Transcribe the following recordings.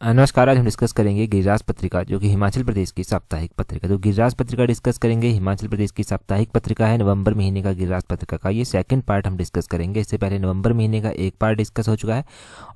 नमस्कार। आज हम डिस्कस करेंगे गिरिराज पत्रिका, जो कि हिमाचल प्रदेश की साप्ताहिक पत्रिका। तो गिरिराज पत्रिका डिस्कस करेंगे। हिमाचल प्रदेश की साप्ताहिक पत्रिका है नवंबर महीने का गिरिराज पत्रिका का ये सेकंड पार्ट हम डिस्कस करेंगे। इससे पहले नवंबर महीने का एक पार्ट डिस्कस हो चुका है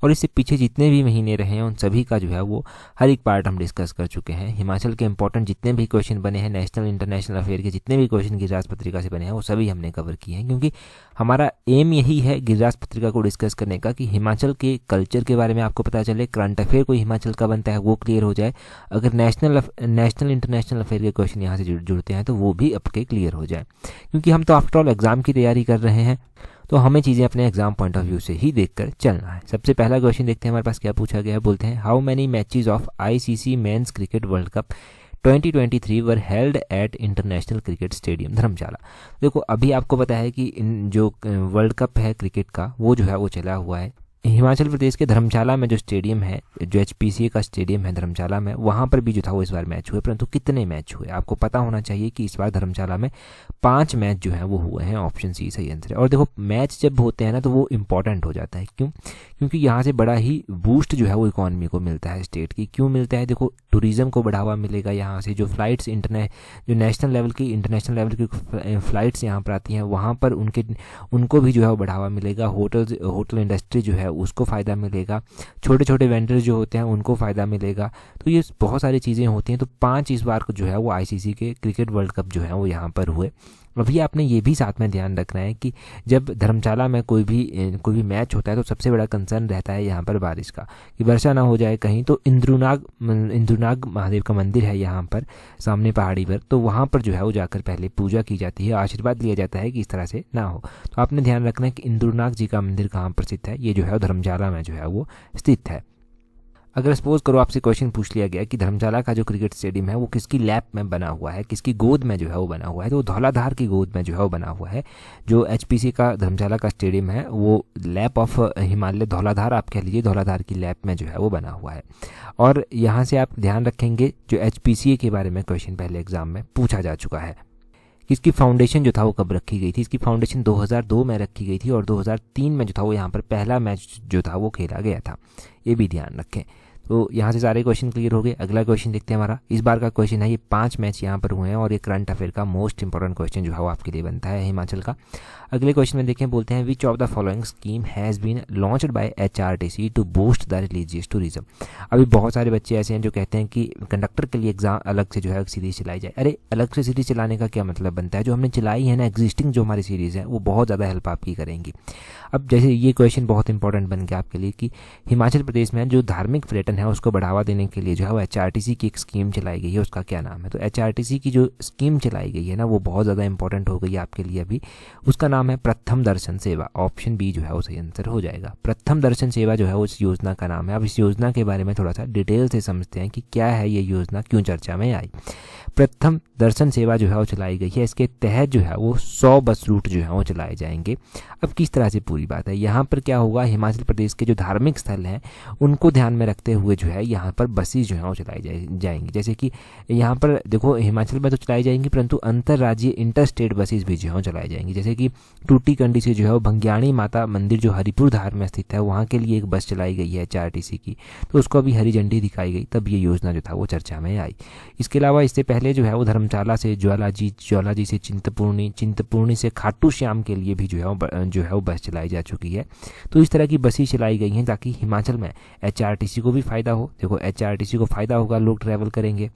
और इससे पीछे जितने भी महीने रहे हैं उन सभी का जो है वो हर एक पार्ट हम डिस्कस कर चुके हैं। हिमाचल के इंपॉर्टेंट जितने भी क्वेश्चन बने हैं, नेशनल इंटरनेशनल अफेयर के जितने भी क्वेश्चन गिरिराज पत्रिका से बने हैं वो सभी हमने कवर किए हैं, क्योंकि हमारा एम यही है गिरिराज पत्रिका को डिस्कस करने का कि हिमाचल के कल्चर के बारे में आपको पता चले, करंट अफेयर कोई हिमाचल का बनता है वो क्लियर हो जाए, अगर नेशनल इंटरनेशनल अफेयर के क्वेश्चन यहाँ से जुड़ते हैं तो वो भी आपके क्लियर हो जाए, क्योंकि हम तो आफ्टर ऑल एग्जाम की तैयारी कर रहे हैं, तो हमें चीज़ें अपने एग्जाम पॉइंट ऑफ व्यू से ही देखकर चलना है। सबसे पहला क्वेश्चन देखते हैं हमारे पास क्या पूछा गया है। बोलते हैं how many matches of ICC men's cricket world cup 2023 were held at international cricket stadium Dharamshala. देखो, अभी आपको पता है कि जो वर्ल्ड कप है क्रिकेट का वो जो है वो चला हुआ है हिमाचल प्रदेश के धर्मशाला में। जो स्टेडियम है, जो एचपीसीए का स्टेडियम है धर्मशाला में, वहाँ पर भी जो था वो इस बार मैच हुए, परंतु कितने मैच हुए आपको पता होना चाहिए कि इस बार धर्मशाला में 5 मैच जो है वो हुए हैं। ऑप्शन सी सही आंसर है। और देखो, मैच जब होते हैं ना तो वो इंपॉर्टेंट हो जाता है। क्यों? क्योंकि यहाँ से बड़ा ही बूस्ट जो है वो इकॉनमी को मिलता है स्टेट की। क्यों मिलता है? देखो, टूरिज्म को बढ़ावा मिलेगा यहाँ से। जो फ्लाइट्स जो नेशनल लेवल की, इंटरनेशनल लेवल की फ़्लाइट्स यहाँ पर आती हैं, वहाँ पर उनको भी जो है वो बढ़ावा मिलेगा। होटल इंडस्ट्री जो है उसको फ़ायदा मिलेगा। छोटे छोटे वेंडर्स जो होते हैं उनको फ़ायदा मिलेगा। तो ये बहुत सारी चीज़ें होती हैं। तो 5 इस बार को जो है वो आईसीसी के क्रिकेट वर्ल्ड कप जो है वो यहाँ पर हुए। अभी आपने ये भी साथ में ध्यान रखना है कि जब धर्मशाला में कोई भी मैच होता है तो सबसे बड़ा कंसर्न रहता है यहाँ पर बारिश का, कि वर्षा ना हो जाए कहीं। तो इंद्रुनाग महादेव का मंदिर है यहाँ पर सामने पहाड़ी पर, तो वहाँ पर जो है वो जाकर पहले पूजा की जाती है, आशीर्वाद लिया जाता है कि इस तरह से ना हो। तो आपने ध्यान रखना है कि इंद्रुनाग जी का मंदिर कहाँ पर स्थित है। ये जो है धर्मशाला में जो है वो स्थित है। अगर सपोज करो आपसे क्वेश्चन पूछ लिया गया कि धर्मशाला का जो क्रिकेट स्टेडियम है वो किसकी लैप में बना हुआ है, किसकी गोद में जो है वो बना हुआ है, तो धौलाधार की गोद में जो है वो बना हुआ है। जो एचपीसी का धर्मशाला का स्टेडियम है वो लैप ऑफ हिमालय, धौलाधार आप कह लीजिए, धौलाधार की लैप में जो है वो बना हुआ है। और यहाँ से आप ध्यान रखेंगे जो एचपीसीए के बारे में क्वेश्चन पहले एग्जाम में पूछा जा चुका है कि इसकी फाउंडेशन जो था वो कब रखी गई थी। इसकी फाउंडेशन 2002 में रखी गई थी और 2003 में जो था वो यहाँ पर पहला मैच जो था वो खेला गया था। ये भी ध्यान रखें। तो यहाँ से सारे क्वेश्चन क्लियर हो गए। अगला क्वेश्चन देखते हैं हमारा। इस बार का क्वेश्चन है, ये 5 मैच यहाँ पर हुए हैं और ये करंट अफेयर का मोस्ट इंपॉर्टेंट क्वेश्चन जो है वो आपके लिए बनता है हिमाचल का। अगले क्वेश्चन में देखें, बोलते हैं which of the following scheme has been launched by HRTC to boost the religious tourism. अभी बहुत सारे बच्चे ऐसे हैं जो कहते हैं कि कंडक्टर के लिए एग्जाम अलग से जो है सीरीज चलाई जाए। अरे, अलग से सीरीज चलाने का क्या मतलब बनता है? जो हमने चलाई है ना, एग्जिस्टिंग जो हमारी सीरीज़ है वो बहुत ज़्यादा हेल्प आपकी करेंगी। अब जैसे ये क्वेश्चन बहुत इंपॉर्टेंट बन गया आपके लिए कि हिमाचल प्रदेश में जो धार्मिक पर्यटन है उसको बढ़ावा देने के लिए जो है वो एचआरटीसी की एक स्कीम चलाई गई है, उसका क्या नाम है? तो एचआरटीसी की जो स्कीम चलाई गई है ना वो बहुत ज़्यादा इंपॉर्टेंट हो गई है आपके लिए अभी। उसका नाम है प्रथम दर्शन सेवा। ऑप्शन बी जो है वो सही आंसर हो जाएगा। प्रथम दर्शन सेवा जो है वो इस योजना का नाम है। अब इस योजना के बारे में थोड़ा सा डिटेल से समझते हैं कि क्या है ये योजना, क्यों चर्चा में आई। प्रथम दर्शन सेवा जो है वो चलाई गई है। इसके तहत जो है वो 100 बस रूट जो है वो चलाए जाएंगे। अब किस तरह से पूरी बात है, यहाँ पर क्या होगा, हिमाचल प्रदेश के जो धार्मिक स्थल हैं उनको ध्यान में रखते हुए जो है यहाँ पर बसेस जो है वो चलाई जाएंगी। जैसे कि यहाँ पर देखो, हिमाचल में तो चलाई जाएंगी परंतु अंतर्राज्यीय इंटरस्टेट बसेस भी जो है चलाई जाएंगी। जैसे कि टूटीकंडी से जो है वो भंग्याणी माता मंदिर जो हरिपुर धार में स्थित है वहाँ के लिए एक बस चलाई गई है एचआरटीसी की, तो उसको अभी हरी झंडी दिखाई गई, तब ये योजना जो था वो चर्चा में आई। इसके अलावा इससे पहले जो है वो धर्मशाला से ज्वालाजी से चिंतपूर्णी से खाटू श्याम के लिए भी जो है वो बस चलाई जा चुकी है। तो इस तरह की बसें चलाई गई हैं ताकि हिमाचल में एचआरटीसी को भी फ़ायदा हो। देखो, एचआरटीसी को फ़ायदा होगा, लोग ट्रैवल करेंगे,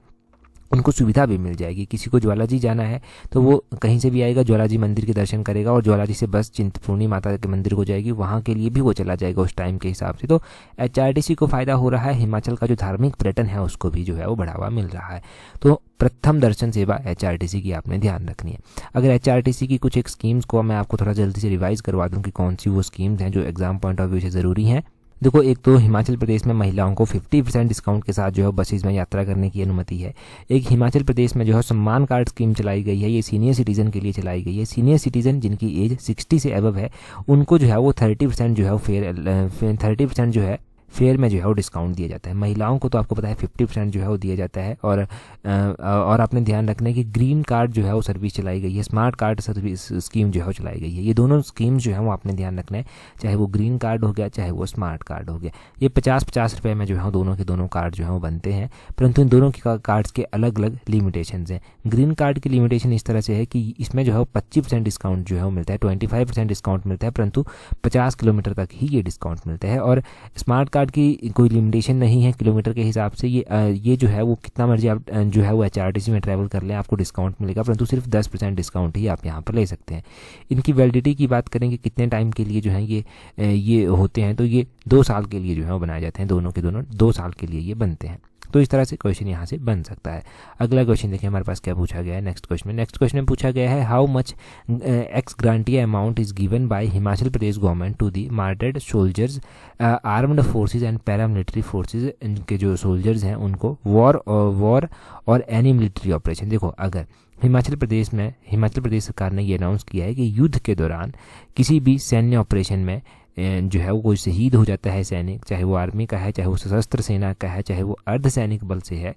उनको सुविधा भी मिल जाएगी। किसी को ज्वालाजी जाना है तो वो कहीं से भी आएगा, ज्वालाजी मंदिर के दर्शन करेगा और ज्वालाजी से बस चिंतपूर्णी माता के मंदिर को जाएगी, वहाँ के लिए भी वो चला जाएगा उस टाइम के हिसाब से। तो एचआरटीसी को फ़ायदा हो रहा है, हिमाचल का जो धार्मिक पर्यटन है उसको भी जो है वो बढ़ावा मिल रहा है। तो प्रथम दर्शन सेवा एचआरटीसी की आपने ध्यान रखनी है। अगर एचआरटीसी की कुछ एक स्कीम्स को मैं आपको थोड़ा जल्दी से रिवाइज़ करवा दूँ कि कौन सी वो स्कीम्स हैं जो एग्जाम पॉइंट ऑफ व्यू से ज़रूरी हैं। देखो, एक तो हिमाचल प्रदेश में महिलाओं को 50% डिस्काउंट के साथ जो है बसेस में यात्रा करने की अनुमति है। एक हिमाचल प्रदेश में जो है सम्मान कार्ड स्कीम चलाई गई है, ये सीनियर सिटीजन के लिए चलाई गई है। सीनियर सिटीजन जिनकी एज 60 से अबव है उनको जो है वो 30% जो है 30% जो है फेयर में जो है वो डिस्काउंट दिया जाता है। महिलाओं को तो आपको पता है 50% जो है वो दिया जाता है। और आपने ध्यान रखना है कि ग्रीन कार्ड जो है वो सर्विस चलाई गई है, स्मार्ट कार्ड सर्विस स्कीम जो है वो चलाई गई है। ये दोनों स्कीम्स जो है वो आपने ध्यान रखना है, चाहे वो ग्रीन कार्ड हो गया चाहे वो स्मार्ट कार्ड हो गया। ये 50-50 रुपये में जो है दोनों के दोनों कार्ड जो है वो बनते हैं, परंतु इन दोनों के कार्ड्स के अलग अलग लिमिटेशंस हैं। ग्रीन कार्ड की लिमिटेशन इस तरह से है कि इसमें जो है 25% डिस्काउंट जो है वो मिलता है, 25% डिस्काउंट मिलता है, परंतु 50 किलोमीटर तक ही ये डिस्काउंट मिलता है। और स्मार्ट कार्ड की कोई लिमिटेशन नहीं है किलोमीटर के हिसाब से। ये जो है वो कितना मर्जी आप जो है वो HRTC में ट्रैवल कर लें आपको डिस्काउंट मिलेगा, परंतु सिर्फ 10% डिस्काउंट ही आप यहाँ पर ले सकते हैं। इनकी वैलिडिटी की बात करेंगे कितने टाइम के लिए जो है ये होते हैं, तो ये 2 साल के लिए जो है वो बनाए जाते हैं। दोनों के दोनों 2 साल के लिए ये बनते हैं। तो इस तरह से क्वेश्चन यहाँ से बन सकता है। अगला क्वेश्चन देखिए हमारे पास क्या पूछा गया है। नेक्स्ट क्वेश्चन में पूछा गया है how much ex gratia amount is given by Himachal Pradesh government to the martyred soldiers armed forces and paramilitary forces. इनके जो सोल्जर्स हैं उनको वॉर और एनी मिलिट्री ऑपरेशन। देखो अगर हिमाचल प्रदेश सरकार ने ये अनाउंस किया है कि युद्ध के दौरान किसी भी सैन्य ऑपरेशन में जो है वो कोई शहीद हो जाता है सैनिक, चाहे वो आर्मी का है, चाहे वो सशस्त्र सेना का है, चाहे वो अर्धसैनिक बल से है,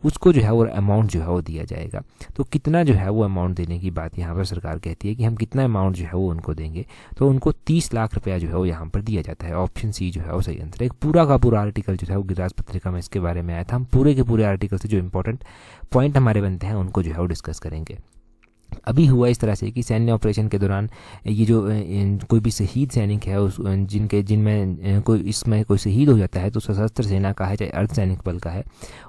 उसको जो है वो अमाउंट जो है वो दिया जाएगा। तो कितना जो है वो अमाउंट देने की बात यहाँ पर सरकार कहती है कि हम कितना अमाउंट जो है वो उनको देंगे, तो उनको 30 लाख रुपया जो है वो यहाँ पर दिया जाता है। ऑप्शन सी जो है वो सही आंसर है। एक पूरा का पूरा आर्टिकल जो है वो गिरिराज पत्रिका में इसके बारे में आया था। हम पूरे के पूरे आर्टिकल से जो इंपॉर्टेंट पॉइंट हमारे बनते हैं उनको जो है वो डिस्कस करेंगे। अभी हुआ इस तरह से कि सैन्य ऑपरेशन के दौरान ये जो कोई भी शहीद सैनिक है उस जिनमें कोई इसमें कोई शहीद हो जाता है, तो सशस्त्र सेना का है चाहे अर्धसैनिक बल का है,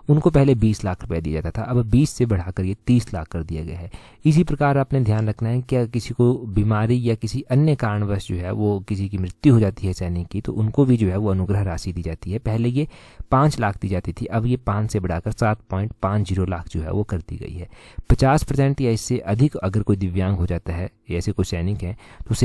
उनको पहले 20 लाख रुपए दिया जाता था। अब 20 से बढ़ाकर ये 30 लाख कर दिया गया है। इसी प्रकार आपने ध्यान रखना है कि किसी को बीमारी या किसी अन्य कारणवश जो है वो किसी की मृत्यु हो जाती है सैनिक की, तो उनको भी जो है वो अनुग्रह राशि दी जाती है। पहले ये 5 लाख दी जाती थी, अब ये 5 से बढ़ाकर 7.50 लाख जो है वो कर दी गई है। 50% या इससे अधिक अगर कोई दिव्यांग हो जाता है, ऐसे कोई सैनिक हैं, तो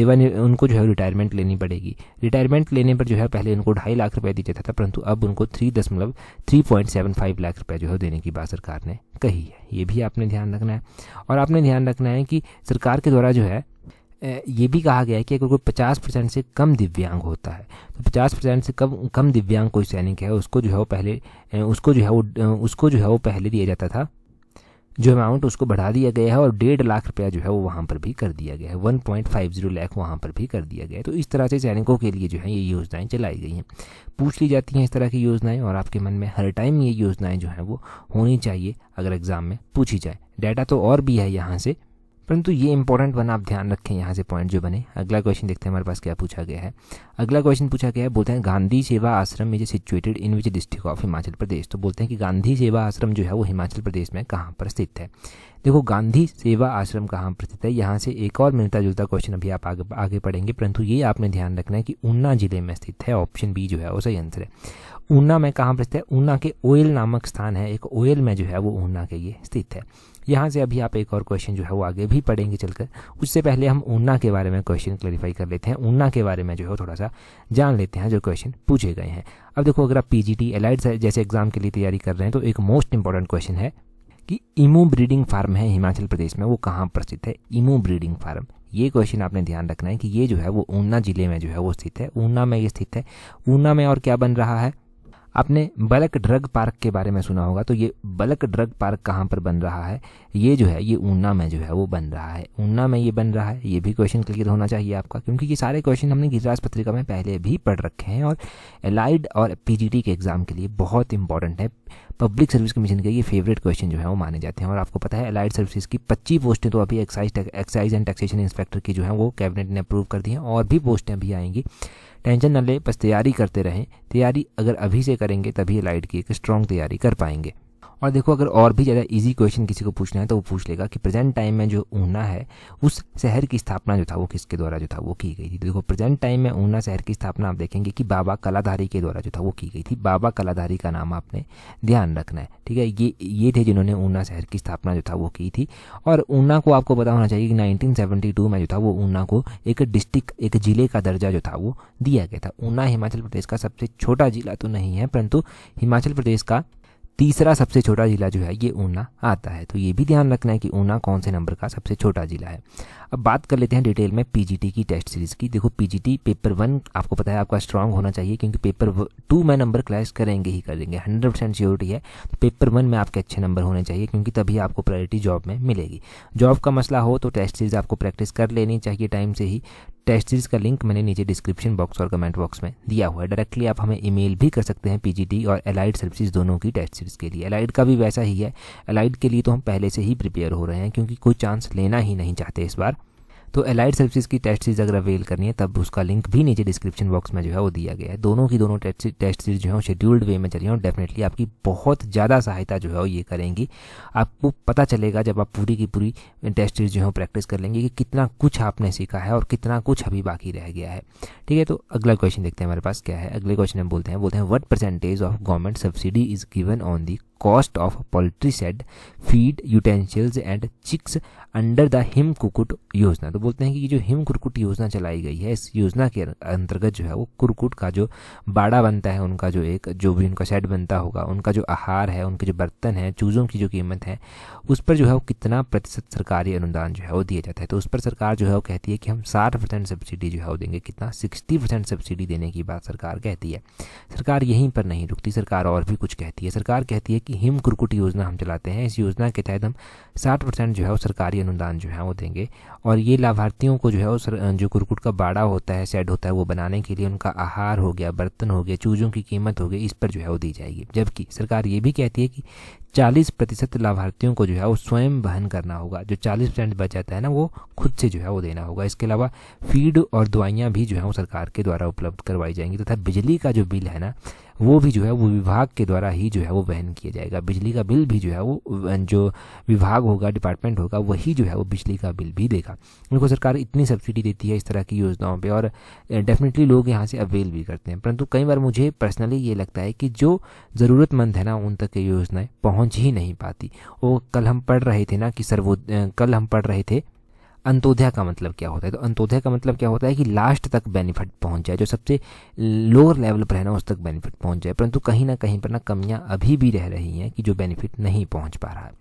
उनको जो है रिटायरमेंट लेनी पड़ेगी। रिटायरमेंट लेने पर जो है पहले उनको 2.5 लाख रुपए दिया जाता था, परंतु अब उनको 3.75 लाख रुपए जो है देने की बात सरकार ने कही है। ये भी आपने ध्यान रखना है। और आपने ध्यान रखना है कि सरकार के द्वारा जो है ये भी कहा गया है कि अगर कोई 50% से कम दिव्यांग होता है, तो 50% से कम दिव्यांग कोई सैनिक है उसको जो है वो पहले दिया जाता था जो अमाउंट, उसको बढ़ा दिया गया है और 1.5 लाख रुपया जो है वो वहाँ पर भी कर दिया गया है। 1.50 लाख वहाँ पर भी कर दिया गया है। तो इस तरह से सैनिकों के लिए जो है ये योजनाएं चलाई गई हैं। पूछ ली जाती हैं इस तरह की योजनाएं, और आपके मन में हर टाइम ये योजनाएं जो हैं वो होनी चाहिए अगर एग्जाम में पूछी जाए। डाटा तो और भी है यहाँ से, परंतु ये इंपॉर्टेंट वन आप ध्यान रखें यहाँ से पॉइंट जो बने। अगला क्वेश्चन देखते हैं हमारे पास क्या पूछा गया है। अगला क्वेश्चन पूछा गया है, बोलते हैं Gandhi Seva Ashram is situated in which district of Himachal Pradesh. तो बोलते हैं कि गांधी सेवा आश्रम जो है वो हिमाचल प्रदेश में कहाँ पर स्थित है। देखो गांधी सेवा आश्रम कहाँ पर स्थित है, यहाँ से एक और मिलता जुलता क्वेश्चन अभी आप आगे पढ़ेंगे, परंतु ये आपने ध्यान रखना है कि ऊना जिले में स्थित है। ऑप्शन बी जो है वो सही आंसर है। ऊना में कहाँ पर स्थित है, ऊना के ओयल नामक स्थान है, एक ओयल में जो है वो ऊना के ये स्थित है। यहाँ से अभी आप एक और क्वेश्चन जो है वो आगे भी पढ़ेंगे चलकर। उससे पहले हम ऊना के बारे में क्वेश्चन क्लैरिफाई कर लेते हैं, ऊना के बारे में जो है थोड़ा सा जान लेते हैं जो क्वेश्चन पूछे गए हैं। अब देखो अगर आप PGT एलाइड जैसे एग्जाम के लिए तैयारी कर रहे हैं तो एक मोस्ट इंपॉर्टेंट क्वेश्चन है कि ईमू ब्रीडिंग फार्म है हिमाचल प्रदेश में, वो कहाँ पर स्थित है। ईमू ब्रीडिंग फार्म, ये क्वेश्चन आपने ध्यान रखना है कि ये जो है वो ऊना जिले में जो है वो स्थित है। ऊना में ये स्थित है। ऊना में और क्या बन रहा है, आपने बल्क ड्रग पार्क के बारे में सुना होगा, तो ये बल्क ड्रग पार्क कहाँ पर बन रहा है, ये जो है ये ऊना में जो है वो बन रहा है। ऊना में ये बन रहा है, ये भी क्वेश्चन क्लियर होना चाहिए आपका, क्योंकि ये सारे क्वेश्चन हमने गिरिराज पत्रिका में पहले भी पढ़ रखे हैं और एलाइड और PGT के एग्जाम के लिए बहुत इंपॉर्टेंट है। पब्लिक सर्विस कमीशन के ये फेवरेट क्वेश्चन जो है वो माने जाते हैं। और आपको पता है एलाइड सर्विसेज की 25 पोस्टें तो अभी एक्साइज एंड टैक्सेशन इंस्पेक्टर की जो है वो कैबिनेट ने अप्रूव कर दी हैं, और भी पोस्टें अभी आएंगी। टेंशन न ले, बस तैयारी करते रहें। तैयारी अगर अभी से करेंगे तभी एलाइड की एक स्ट्रॉन्ग तैयारी कर पाएंगे। और देखो अगर और भी ज़्यादा इजी क्वेश्चन किसी को पूछना है तो वो पूछ लेगा कि प्रेजेंट टाइम में जो ऊना है उस शहर की स्थापना जो था वो किसके द्वारा जो था वो की गई थी। देखो प्रेजेंट टाइम में ऊना शहर की स्थापना आप देखेंगे कि बाबा कलाधारी के द्वारा जो था वो की गई थी। बाबा कलाधारी का नाम आपने ध्यान रखना है, ठीक है। ये थे जिन्होंने ऊना शहर की स्थापना जो था वो की थी। और ऊना को आपको पता होना चाहिए कि 1972 में जो था वो ऊना को एक डिस्ट्रिक्ट, एक जिले का दर्जा जो था वो दिया गया था। ऊना हिमाचल प्रदेश का सबसे छोटा जिला तो नहीं है, परंतु हिमाचल प्रदेश का तीसरा सबसे छोटा जिला जो है ये ऊना आता है। तो ये भी ध्यान रखना है कि ऊना कौन से नंबर का सबसे छोटा जिला है। अब बात कर लेते हैं डिटेल में पीजीटी की टेस्ट सीरीज़ की। देखो पीजीटी पेपर 1 आपको पता है आपका स्ट्रांग होना चाहिए, क्योंकि पेपर 2 में नंबर क्लैश करेंगे ही करेंगे, 100% श्योरिटी है। तो पेपर 1 में आपके अच्छे नंबर होने चाहिए, क्योंकि तभी आपको प्रायोरिटी जॉब में मिलेगी। जॉब का मसला हो तो टेस्ट सीरीज़ आपको प्रैक्टिस कर लेनी चाहिए टाइम से ही। टेस्ट सीरीज़ का लिंक मैंने नीचे डिस्क्रिप्शन बॉक्स और कमेंट बॉक्स में दिया हुआ है। डायरेक्टली आप हमें ईमेल भी कर सकते हैं पीजीटी और एलाइड सर्विसेज दोनों की टेस्ट सीरीज़ के लिए। एलाइड का भी वैसा ही है। एलाइड के लिए तो हम पहले से ही प्रिपेयर हो रहे हैं, क्योंकि कोई चांस लेना ही नहीं चाहते इस बार। तो एलाइड सर्विसेज की टेस्ट सीरीज अगर अवेल करनी है तब उसका लिंक भी नीचे डिस्क्रिप्शन बॉक्स में जो है वो दिया गया है। दोनों की दोनों टेस्ट सीरीज जो है वो शेड्यूल्ड वे में चली हैं और डेफिनेटली आपकी बहुत ज़्यादा सहायता जो है वो ये करेंगी। आपको पता चलेगा जब आप पूरी की पूरी टेस्ट सीरीज जो है प्रैक्टिस कर लेंगे कि कितना कुछ आपने सीखा है और कितना कुछ अभी बाकी रह गया है। ठीक है, तो अगला क्वेश्चन देखते हैं हमारे पास क्या है। अगले क्वेश्चन में बोलते हैं what percentage of government subsidy is given on the cost of poultry shed feed utensils and chicks under the Him Kukkut Yojana. तो बोलते हैं कि ये जो हिम कुक्कुट योजना चलाई गई है, इस योजना के अंतर्गत जो है वो कुक्कुट का जो बाड़ा बनता है, उनका जो भी उनका शेड बनता होगा, उनका जो आहार है, उनके जो बर्तन है, चूज़ों की जो कीमत है, उस पर जो है वो कितना प्रतिशत सरकारी अनुदान जो है वो दिया जाता है। तो उस पर सरकार जो है वो कहती है कि हम 60% सब्सिडी जो है वो देंगे। कितना? 60% सब्सिडी देने की बात सरकार कहती है। सरकार यहीं पर नहीं रुकती, सरकार और भी कुछ कहती है। सरकार कहती है कि हिम कुक्कुट योजना हम चलाते हैं, इस योजना के तहत हम 60% जो है वो सरकारी अनुदान जो है वो देंगे, और ये लाभार्थियों को जो है वो जो कुक्कुट का बाड़ा होता है, शेड होता है, वो बनाने के लिए उनका आहार हो गया, बर्तन हो गए, चूज़ों की कीमत हो गई, इस पर जो है वो दी जाएगी। जबकि सरकार ये भी कहती है कि 40% लाभार्थियों को जो है वो स्वयं वहन करना होगा। जो 40% बच जाता है ना, वो खुद से जो है वो देना होगा। इसके अलावा फीड और दवाइयाँ भी जो है वो सरकार के द्वारा उपलब्ध करवाई जाएंगी, तथा बिजली का जो बिल है ना, वो भी जो है वो विभाग के द्वारा ही जो है वो वहन किया जाएगा। बिजली का बिल भी जो है वो जो विभाग होगा, डिपार्टमेंट होगा, वही जो है वो बिजली का बिल भी देगा। उनको सरकार इतनी सब्सिडी देती है इस तरह की योजनाओं पे, और डेफिनेटली लोग यहाँ से अवेल भी करते हैं। परंतु कई बार मुझे पर्सनली ये लगता है कि जो ज़रूरतमंद है ना, उन तक ये योजनाएं पहुँच ही नहीं पाती। वो कल हम पढ़ रहे थे ना कि कल हम पढ़ रहे थे अंत्योदय का मतलब क्या होता है। तो अंत्योदय का मतलब क्या होता है कि लास्ट तक बेनिफिट पहुंच जाए, जो सबसे लोअर लेवल पर है ना उस तक बेनिफिट पहुंच जाए। परंतु कहीं ना कहीं पर ना कमियां अभी भी रह रही हैं कि जो बेनिफिट नहीं पहुंच पा रहा है।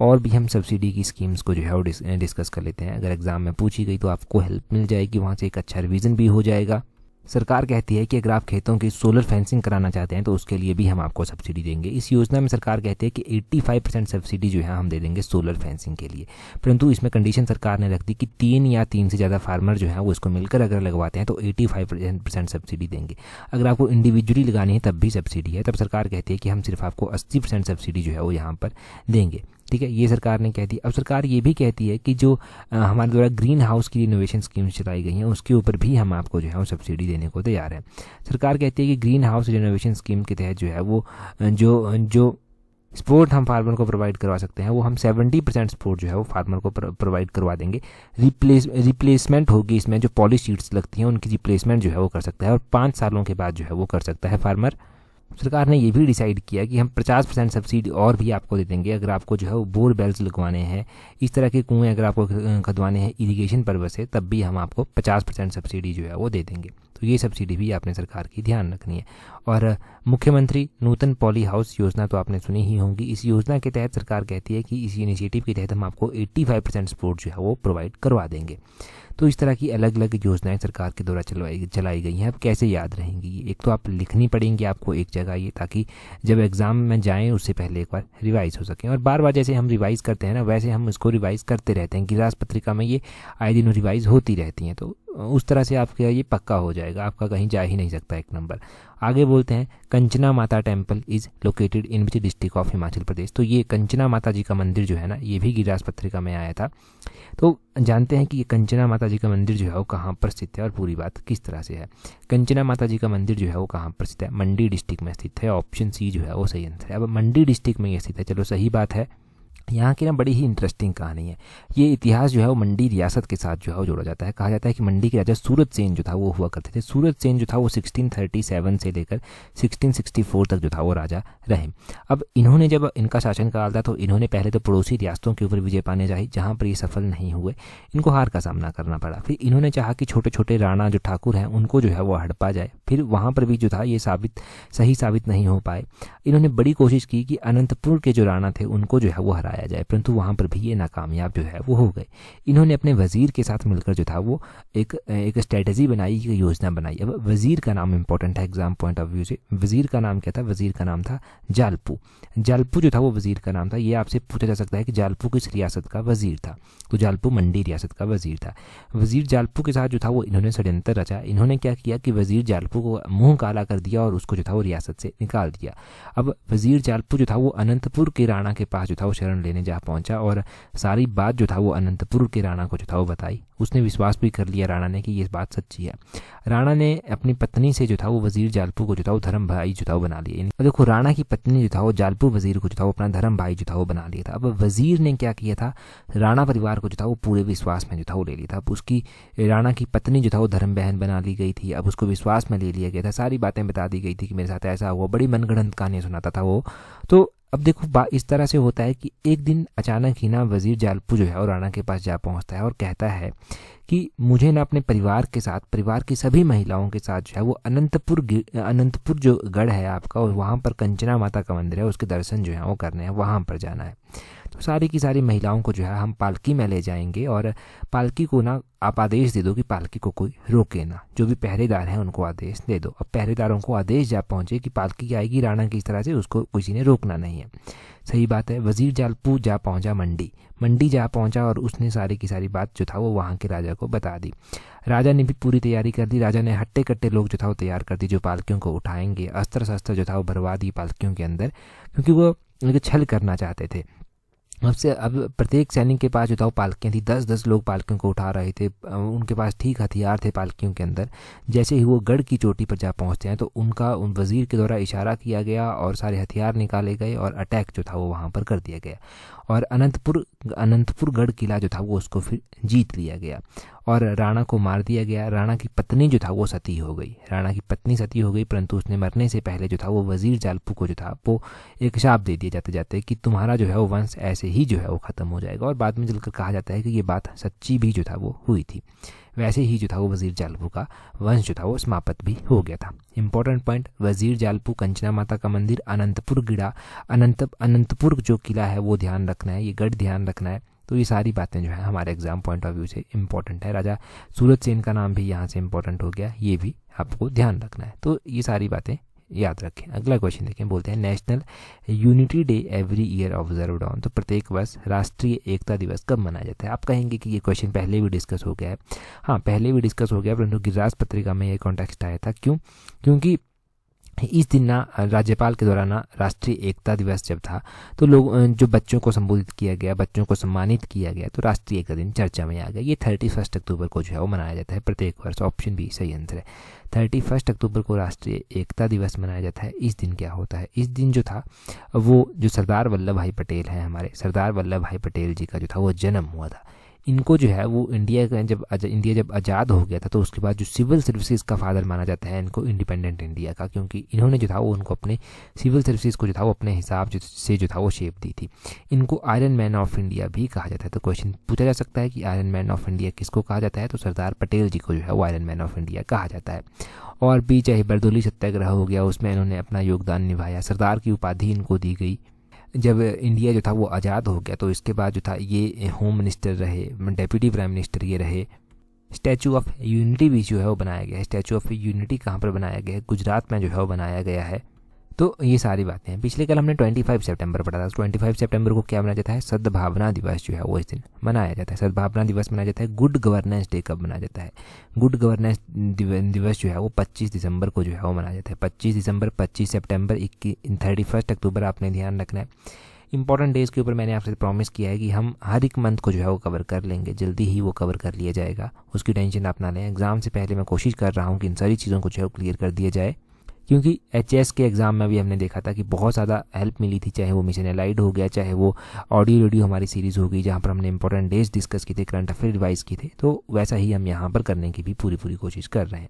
और भी हम सब्सिडी की स्कीम्स को जो है वो डिस्कस कर लेते हैं। अगर एग्जाम में पूछी गई तो आपको हेल्प मिल जाएगी, वहाँ से एक अच्छा रिविज़न भी हो जाएगा। सरकार कहती है कि अगर आप खेतों की सोलर फेंसिंग कराना चाहते हैं तो उसके लिए भी हम आपको सब्सिडी देंगे। इस योजना में सरकार कहती है कि 85% सब्सिडी जो है हम दे देंगे सोलर फेंसिंग के लिए। परंतु इसमें कंडीशन सरकार ने रख दी कि 3 या 3 से ज़्यादा फार्मर जो है वो इसको मिलकर अगर लगवाते हैं तो 85% सब्सिडी देंगे। अगर आपको इंडिविजुअली लगानी है तब भी सब्सिडी है। तब सरकार कहती है कि हम सिर्फ आपको 80% सब्सिडी जो है वो यहाँ पर देंगे। ठीक है, ये सरकार ने कह दी। अब सरकार ये भी कहती है कि जो हमारे द्वारा ग्रीन हाउस की रिनोवेशन स्कीम्स चलाई गई हैं उसके ऊपर भी हम आपको जो है वो सब्सिडी देने को तैयार है। सरकार कहती है कि ग्रीन हाउस रिनोवेशन स्कीम के तहत जो है वो जो सपोर्ट हम फार्मर को प्रोवाइड करवा सकते हैं, वो हम 70% सपोर्ट जो है वो फार्मर को प्रोवाइड करवा देंगे। रिप्लेसमेंट होगी इसमें, जो पॉली शीट्स लगती हैं उनकी रिप्लेसमेंट जो है वो कर सकता है, और 5 सालों के बाद जो है वो कर सकता है फार्मर। सरकार ने ये भी डिसाइड किया कि हम 50% सब्सिडी और भी आपको दे देंगे अगर आपको जो है वो बोर बेल्स लगवाने हैं, इस तरह के कुएँ अगर आपको खदवाने हैं इरिगेशन पर्पस से, तब भी हम आपको 50% सब्सिडी जो है वो दे देंगे। तो ये सब्सिडी भी आपने सरकार की ध्यान रखनी है। और मुख्यमंत्री नूतन पॉली हाउस योजना तो आपने सुनी ही होगी। इस योजना के तहत सरकार कहती है कि इस इनिशिएटिव के तहत हम आपको 85% सपोर्ट जो है वो प्रोवाइड करवा देंगे। तो इस तरह की अलग अलग योजनाएं सरकार के द्वारा चलाई गई हैं। अब कैसे याद रहेंगी? एक तो आप लिखनी पड़ेंगी आपको एक जगह ये, ताकि जब एग्ज़ाम में जाएं उससे पहले एक बार रिवाइज हो सकें। और बार बार जैसे हम रिवाइज़ करते हैं ना, वैसे हम इसको रिवाइज़ करते रहते हैं। गिरास पत्रिका में ये आए दिन रिवाइज होती रहती हैं, तो उस तरह से आपका ये पक्का हो जाएगा, आपका कहीं जा ही नहीं सकता एक नंबर। आगे बोलते हैं Kanchana Mata temple is located in which district of Himachal Pradesh. तो ये कंचना माता जी का मंदिर जो है ना, ये भी गिरास पत्रिका में आया था। तो जानते हैं कि ये कंचना माता जी का मंदिर जो है वो कहाँ पर स्थित है और पूरी बात किस तरह से है। कंचना माता जी का मंदिर जो है वो कहाँ पर स्थित है? मंडी डिस्ट्रिक्ट में स्थित है। ऑप्शन सी जो है वो सही आंसर है। अब मंडी डिस्ट्रिक्ट में ये स्थित है, चलो सही बात है। यहाँ की ना बड़ी ही इंटरेस्टिंग कहानी है। ये इतिहास जो है वो मंडी रियासत के साथ जो है वो जोड़ा जाता है। कहा जाता है कि मंडी के राजा सूरत सेन जो था वो हुआ करते थे। सूरत सेन जो था वो 1637 से लेकर 1664 तक जो था वो राजा रहे। अब इन्होंने जब इनका शासनकाल था तो इन्होंने पहले तो पड़ोसी रियासतों के ऊपर विजय पाने चाही, जहाँ पर ये सफल नहीं हुए, इनको हार का सामना करना पड़ा। फिर इन्होंने चाहा कि छोटे छोटे राणा जो ठाकुर हैं उनको जो है वो हड़पा जाए। फिर वहाँ पर भी जो था ये सही साबित नहीं हो पाए। इन्होंने बड़ी कोशिश की कि अनंतपुर के जो राणा थे उनको जो है वो हराया जाए, परंतु वहाँ पर भी ये नाकामयाब जो है वो हो गए। इन्होंने अपने वजीर के साथ मिलकर जो था वो एक स्ट्रेटजी बनाई, एक योजना बनाई। अब वजीर का नाम इंपॉर्टेंट है एग्जाम पॉइंट ऑफ व्यू से। वजीर का नाम क्या था? वजीर का नाम था जालपू। जालपू जो था वो वजीर का नाम था। ये आपसे पूछा जा सकता है कि जालपू किस रियासत का वजीर था, तो जालपू मंडी रियासत का वजीर था। वजीर जालपू के साथ जो था वो इन्होंने षड्यंत्र रचा। इन्होंने क्या किया कि वजीर जालपू को मुंह काला कर दिया और उसको जो था वो रियासत से निकाल दिया। अब वजीर जालपू जो था वो अनंतपुर के राणा के पास जो था वो शरण लेने जा पहुंचा और सारी बात जो था वो अनंतपुर के राणा को जो था वो बताई। उसने विश्वास भी कर लिया राणा ने कि ये बात सच्ची है। राणा ने अपनी पत्नी से जो था वो वजीर जालपू को जो था वो धर्म भाई जो था वो बना लिया। देखो, राणा की पत्नी जो था वो जालपू वजीर को जो था वो अपना धर्म भाई जो था वो बना लिया था। अब वजीर ने क्या किया था, राणा परिवार को जो था वो पूरे विश्वास में जो था वो ले लिया था। अब उसकी राणा की पत्नी जो था वो धर्म बहन बना ली गई थी। अब उसको विश्वास में ले लिया गया था, सारी बातें बता दी गई थी कि मेरे साथ ऐसा हुआ, बड़ी मनगढ़ंत कहानियां सुनाता था वो। तो अब देखो इस तरह से होता है कि एक दिन अचानक ही ना वजीर जालपू जो है और राणा के पास जा पहुंचता है और कहता है कि मुझे ना अपने परिवार के साथ, परिवार की सभी महिलाओं के साथ जो है वो अनंतपुर जो गढ़ है आपका, और वहाँ पर कंचना माता का मंदिर है, उसके दर्शन जो है वो करने हैं, वहाँ पर जाना है। तो सारी की सारी महिलाओं को जो है हम पालकी में ले जाएंगे और पालकी को ना आप आदेश दे दो कि पालकी को कोई रोके ना, जो भी पहरेदार हैं उनको आदेश दे दो। अब पहरेदारों को आदेश जा पहुंचे कि पालकी आएगी राणा की इस तरह से, उसको किसी ने रोकना नहीं है। सही बात है। वजीर जालपू जा पहुंचा मंडी जा पहुंचा और उसने सारी की सारी बात जो था वो वहाँ के राजा को बता दी। राजा ने भी पूरी तैयारी कर दी। राजा ने हट्टे कट्टे लोग जो था वो तैयार कर दी जो पालकियों को उठाएंगे। अस्त्र शस्त्र जो था वो भरवा दी पालकियों के अंदर, क्योंकि वो छल करना चाहते थे। अब प्रत्येक सैनिक के पास जो था वो पालकियाँ थी, 10-10 लोग पालकियों को उठा रहे थे। उनके पास ठीक हथियार थे पालकियों के अंदर। जैसे ही वो गढ़ की चोटी पर जा पहुंचते हैं तो उन वजीर के द्वारा इशारा किया गया और सारे हथियार निकाले गए और अटैक जो था वो वहाँ पर कर दिया गया और अनंतपुर गढ़ किला जो था वो उसको फिर जीत लिया गया और राणा को मार दिया गया। राणा की पत्नी जो था वो सती हो गई, परंतु उसने मरने से पहले जो था वो वजीर जालपू को जो था वो एक शाप दे दिया जाते जाते कि तुम्हारा जो है वो वंश ऐसे ही जो है वो खत्म हो जाएगा। और बाद में चलकर कहा जाता है कि ये बात सच्ची भी जो था वो हुई थी। वैसे ही जो था वो वजीर जालपू का वंश जो था वो समाप्त भी हो गया था। इंपॉर्टेंट पॉइंट, वजीर जालपू, कंचना माता का मंदिर, अनंतपुर जो किला है वो ध्यान रखना है, ये गढ़ ध्यान रखना है। तो ये सारी बातें जो है हमारे एग्जाम पॉइंट ऑफ व्यू से इंपॉर्टेंट है। राजा सूरत सेन का नाम भी यहाँ से इंपॉर्टेंट हो गया, ये भी आपको ध्यान रखना है। तो ये सारी बातें याद रखें। अगला क्वेश्चन देखें, बोलते हैं national unity day every year observed on, तो प्रत्येक वर्ष राष्ट्रीय एकता दिवस कब मनाया जाता है? आप कहेंगे कि ये क्वेश्चन पहले भी डिस्कस हो गया है। हाँ, पहले भी डिस्कस हो गया, परंतु गिरिराज पत्रिका में ये कॉन्टेक्स्ट आया था। क्योंकि इस दिन ना राज्यपाल के द्वारा ना राष्ट्रीय एकता दिवस जब था तो लोग जो बच्चों को संबोधित किया गया, बच्चों को सम्मानित किया गया, तो राष्ट्रीय एकता दिन चर्चा में आ गया। ये 31 अक्टूबर को जो है वो मनाया जाता है प्रत्येक वर्ष। ऑप्शन बी सही आंसर है। 31 अक्टूबर को राष्ट्रीय एकता दिवस मनाया जाता है। इस दिन क्या होता है? इस दिन जो था वो जो सरदार वल्लभ भाई पटेल हैं, हमारे सरदार वल्लभ भाई पटेल जी का जो था वो जन्म हुआ था। इनको जो है वो इंडिया जब आज़ाद हो गया था तो उसके बाद जो सिविल सर्विसेज का फादर माना जाता है इनको, इंडिपेंडेंट इंडिया का, क्योंकि इन्होंने जो था वो उनको अपने सिविल सर्विसेज को जो था वो अपने हिसाब से जो था वो शेप दी थी। इनको आयरन मैन ऑफ इंडिया भी कहा जाता है। तो क्वेश्चन पूछा जा सकता है कि आयरन मैन ऑफ इंडिया किसको कहा जाता है? तो सरदार पटेल जी को जो है वो आयरन मैन ऑफ इंडिया कहा जाता है। और भी चाहे बरदोली सत्याग्रह हो गया, उसमें इन्होंने अपना योगदान निभाया। सरदार की उपाधि इनको दी गई। जब इंडिया जो था वो आज़ाद हो गया तो इसके बाद जो था ये होम मिनिस्टर रहे, डेप्यूटी प्राइम मिनिस्टर ये रहे। स्टैचू ऑफ यूनिटी भी जो है वो बनाया गया है। स्टैचू ऑफ यूनिटी कहाँ पर बनाया गया है? गुजरात में जो है वो बनाया गया है। तो ये सारी बातें हैं। पिछले कल हमने 25 सितंबर पढ़ा था। 25 सितंबर को क्या मनाया जाता है? सद्भावना दिवस जो है वो इस दिन मनाया जाता है। सद्भावना दिवस मनाया जाता है। गुड गवर्नेंस डे कब मनाया जाता है? गुड गवर्नेंस दिवस जो है वो 25 दिसंबर को जो है वो मनाया जाता है। 25 दिसंबर, 25 सितंबर, 31 अक्टूबर आपने ध्यान रखना है। इंपॉर्टेंट डेज़ के ऊपर मैंने आपसे प्रॉमिस किया है कि हम हर एक मंथ को जो है वो कवर कर लेंगे, जल्दी ही वो कवर कर लिया जाएगा, उसकी टेंशन आप ना लें। एग्जाम से पहले मैं कोशिश कर रहा हूँ कि इन सारी चीज़ों को जो है क्लियर कर दिया जाए। क्योंकि एचएस के एग्ज़ाम में भी हमने देखा था कि बहुत ज़्यादा हेल्प मिली थी, चाहे वो मिशन एलाइड हो गया, चाहे वो ऑडियो वीडियो हमारी सीरीज़ हो गई जहाँ पर हमने इंपॉर्टेंट डेज डिस्कस की थे, करंट अफेयर रिवाइज की थे। तो वैसा ही हम यहाँ पर करने की भी पूरी कोशिश कर रहे हैं।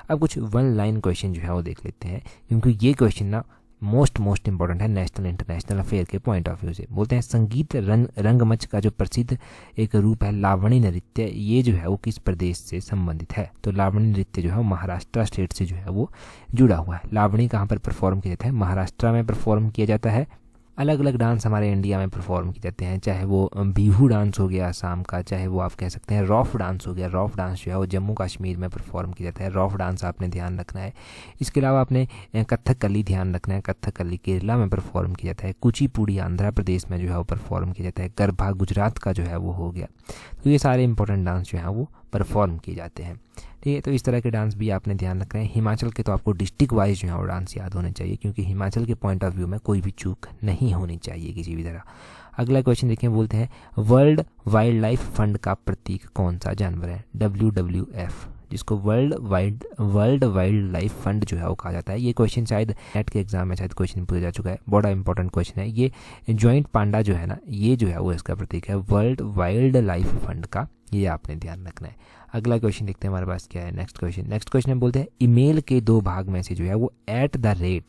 अब कुछ वन लाइन क्वेश्चन जो है वो देख लेते हैं, क्योंकि ये क्वेश्चन ना मोस्ट इंपॉर्टेंट है नेशनल इंटरनेशनल अफेयर के पॉइंट ऑफ व्यू से। बोलते हैं संगीत रंगमंच का जो प्रसिद्ध एक रूप है लावणी नृत्य, ये जो है वो किस प्रदेश से संबंधित है? तो लावणी नृत्य जो है वो महाराष्ट्र स्टेट से जो है वो जुड़ा हुआ है। लावणी कहाँ पर परफॉर्म किया जाता है? महाराष्ट्र में परफॉर्म किया जाता है। अलग अलग डांस हमारे इंडिया में परफॉर्म किए जाते हैं, चाहे वो बिहू डांस हो गया असम का, चाहे वो आप कह सकते हैं रॉफ डांस हो गया। रॉफ डांस जो है वो जम्मू कश्मीर में परफॉर्म किया जाता है। रॉफ डांस आपने ध्यान रखना है। इसके अलावा आपने कथकली ध्यान रखना है, कथकली केरला में परफॉर्म किया जाता है। कुचिपुड़ी आंध्र प्रदेश में जो है वो परफॉर्म किया जाता है। गरबा गुजरात का जो है वो हो गया। तो ये सारे इंपॉर्टेंट डांस जो है वो परफॉर्म किए जाते हैं। ठीक है, तो इस तरह के डांस भी आपने ध्यान रखना है। हिमाचल के तो आपको डिस्ट्रिक्ट वाइज जो है वो डांस याद होने चाहिए, क्योंकि हिमाचल के पॉइंट ऑफ व्यू में कोई भी चूक नहीं होनी चाहिए किसी भी तरह। अगला क्वेश्चन देखें, बोलते हैं वर्ल्ड वाइल्ड लाइफ फंड का प्रतीक कौन सा जानवर है? WWF, जिसको वर्ल्ड वाइल्ड लाइफ फंड जो है वो कहा जाता है। ये क्वेश्चन शायद नेट के एग्जाम में शायद क्वेश्चन पूछा जा चुका है, बड़ा इंपॉर्टेंट क्वेश्चन है। ये जॉइंट पांडा जो है ना, ये जो है वो इसका प्रतीक है वर्ल्ड वाइल्ड लाइफ फंड का, ये आपने ध्यान रखना है। अगला क्वेश्चन देखते हैं हमारे पास क्या है। नेक्स्ट क्वेश्चन हम बोलते हैं ईमेल के दो भाग में से जो है वो @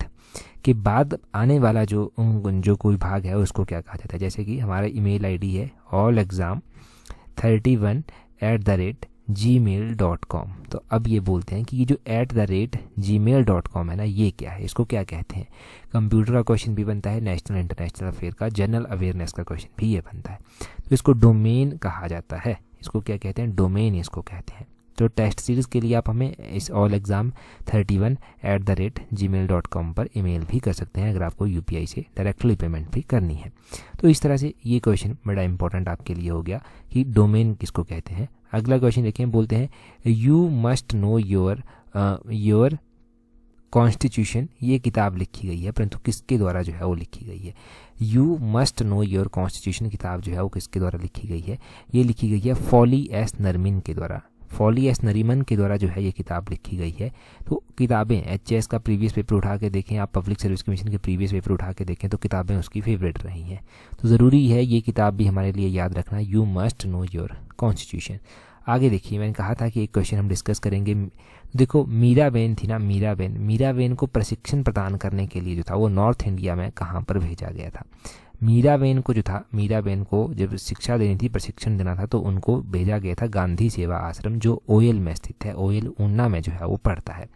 के बाद आने वाला जो कोई भाग है उसको क्या कहा जाता है? जैसे कि हमारा ईमेल आईडी है allexam31@gmail.com। तो अब ये बोलते हैं कि ये जो @gmail.com है ना, ये क्या है, इसको क्या कहते हैं? कंप्यूटर का क्वेश्चन भी बनता है, नेशनल इंटरनेशनल अफेयर का, जनरल अवेयरनेस का क्वेश्चन भी ये बनता है। तो इसको डोमेन कहा जाता है। इसको क्या कहते हैं? डोमेन इसको कहते हैं। तो टेस्ट सीरीज़ के लिए आप हमें इस allexam31@gmail.com पर ईमेल भी कर सकते हैं, अगर आपको UPI से डायरेक्टली पेमेंट भी करनी है। तो इस तरह से ये क्वेश्चन बड़ा इंपॉर्टेंट आपके लिए हो गया कि डोमेन किसको कहते हैं। अगला क्वेश्चन देखें, बोलते हैं you must know your constitution. ये किताब लिखी गई है, परंतु किसके द्वारा जो है वो लिखी गई है? You must know your constitution किताब जो है वो किसके द्वारा लिखी गई है? ये लिखी गई है फॉली एस नरीमन के द्वारा। फॉली एस नरीमन के द्वारा जो है ये किताब लिखी गई है। तो किताबें HS का प्रीवियस पेपर उठा के देखें, आप पब्लिक सर्विस कमीशन के प्रीवियस पेपर उठा के देखें, तो किताबें उसकी फेवरेट रही हैं। तो ज़रूरी है ये किताब भी हमारे लिए याद रखना, you must know your constitution. आगे देखिए, मैंने कहा था कि एक क्वेश्चन हम डिस्कस करेंगे। देखो मीराबेन थी ना, मीराबेन को प्रशिक्षण प्रदान करने के लिए जो था वो नॉर्थ इंडिया में कहाँ पर भेजा गया था? मीराबेन को जब शिक्षा देनी थी, प्रशिक्षण देना था, तो उनको भेजा गया था गांधी सेवा आश्रम, जो OL में स्थित है। OL ऊना में जो है वो पड़ता है।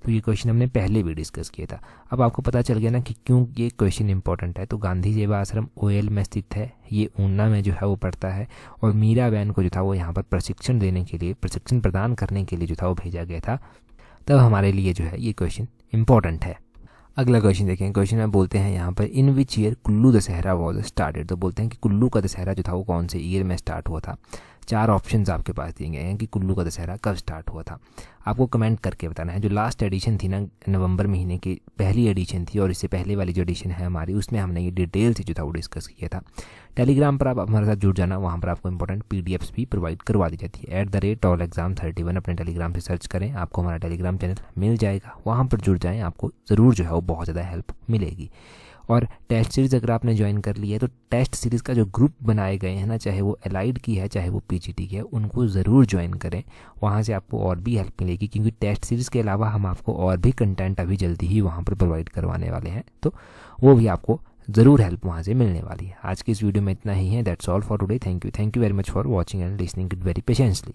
तो ये क्वेश्चन हमने पहले भी डिस्कस किया था। अब आपको पता चल गया ना कि क्यों ये क्वेश्चन इंपॉर्टेंट है। तो गांधी सेवा आश्रम OL में स्थित है, ये ऊना में जो है वो पड़ता है, और मीराबेन को जो था वो यहाँ पर प्रशिक्षण देने के लिए, प्रशिक्षण प्रदान करने के लिए जो था वो भेजा गया था। तब हमारे लिए जो है ये क्वेश्चन इंपॉर्टेंट है। अगला क्वेश्चन देखें। क्वेश्चन में बोलते हैं यहाँ पर in which year Kullu Dussehra was started. तो बोलते हैं कि कुल्लू का दशहरा जो था वो कौन से ईयर में स्टार्ट हुआ था। 4 ऑप्शंस आपके पास दिए गए हैं कि कुल्लू का दशहरा कब स्टार्ट हुआ था। आपको कमेंट करके बताना है। जो लास्ट एडिशन थी ना, नवंबर महीने की पहली एडिशन थी, और इससे पहले वाली जो एडिशन है हमारी, उसमें हमने ये डिटेल से जो था वो डिस्कस किया था। टेलीग्राम पर आप हमारे साथ जुड़ जाना, वहाँ पर आपको इंपॉर्टेंट PDFs भी प्रोवाइड करवा दी जाती है। @allexam31 अपने टेलीग्राम से सर्च करें, आपको हमारा टेलीग्राम चैनल मिल जाएगा, वहाँ पर जुड़ जाएँ, आपको ज़रूर जो है वो बहुत ज़्यादा हेल्प मिलेगी। और टेस्ट सीरीज़ अगर आपने ज्वाइन कर ली है, तो टेस्ट सीरीज़ का जो ग्रुप बनाए गए हैं ना, चाहे वो एलाइड की है चाहे वो PGT की है, उनको ज़रूर ज्वाइन करें। वहाँ से आपको और भी हेल्प मिलेगी, क्योंकि टेस्ट सीरीज़ के अलावा हम आपको और भी कंटेंट अभी जल्दी ही वहाँ पर प्रोवाइड करवाने वाले हैं, तो वो भी आपको ज़रूर हेल्प वहाँ से मिलने वाली है। आज की इस वीडियो में इतना ही है। That's all for today. Thank you very much for watching and listening it very patiently.